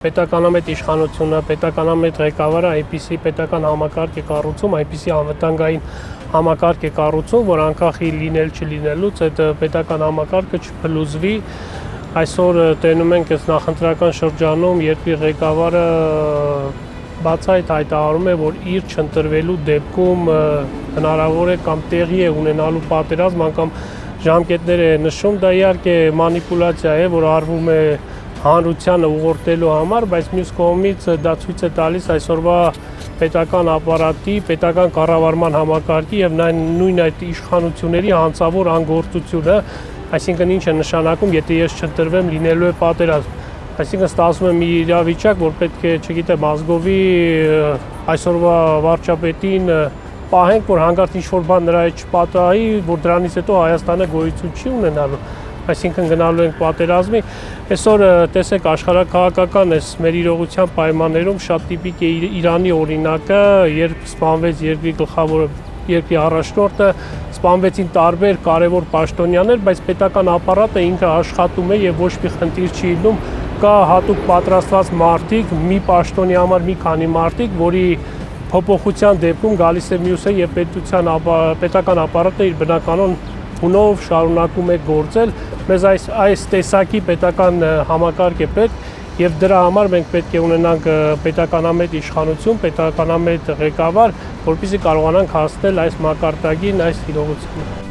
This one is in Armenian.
Պետականամետ իշխանությունը, պետականամետ ղեկավարը այնպիսի պետական համակարգ է կառուցում, այնպիսի անվտանգային համակարգ է կառուցում, որ անկախ լինել չլինելուց այդ պետական համակարգը չփլուզվի։ Այսօր տենում ենք այս նախընտրական շրջանում, երբ ղեկավարը բացահայտ հայտարարում է, որ իր չընտրվելու դեպքում հնարավոր է կամ տեղի է ունենալու պատերազմ, անգամ ժամկետներ է նշում, դա իհարկե մանիպուլյացիա է, որ արվում է հանրությանը ուղղորդելու համար, բայց մյուս կողմից դա ցույց է տալիս այսօրվա պետական ապարատի, պետական կառավարման համակարգի եւ նույն այդ իշխանությունների հանցավոր անգործությունը, այսինքն ինչ է նշանակում, եթե ես չընտրվեմ, լինելու է պատերազմ։ Այսինքն ստացվում է մի իրավիճակ, որ պետք է, չգիտեմ, ազգովի այսօրվա վարչապետին պահենք, որ հանկարծ ինչ-որ բան նրա հետ չպատահի, որ դրանից հետո Հայաստանը գոյություն չի ունենալու։ Այսինքն գնալու ենք պատերազմի։ Այսօր տեսեք աշխարհաքաղաքական էս մեր իրողության պայմաններում շատ տիպիկ է Իրանի օրինակը, երբ սպանվեց երկրի գլխավոր երկրի առաջնորդը, սպանվեցին տարբեր կարևոր պաշտոնյաներ, բայց պետական ապարատը ինքը աշխատում է եւ ոչ մի խնդիր չի լինում, կա հատուկ պատրաստված մարդիկ, մի պաշտոնի համար մի քանի մարդիկ, որի փոփոխության դեպքում գալիս է մյուսը եւ պետական ապարատը իր բնականon հունով շարունակում է գործել, մեզ այս տեսակի պետական համակարգ է պետք եւ դրա համար մենք պետք է ունենանք պետականամետ իշխանություն, պետականամետ ղեկավար, որպեսզի կարողանանք հասնել այս մակարդակին, այս իրողությանը։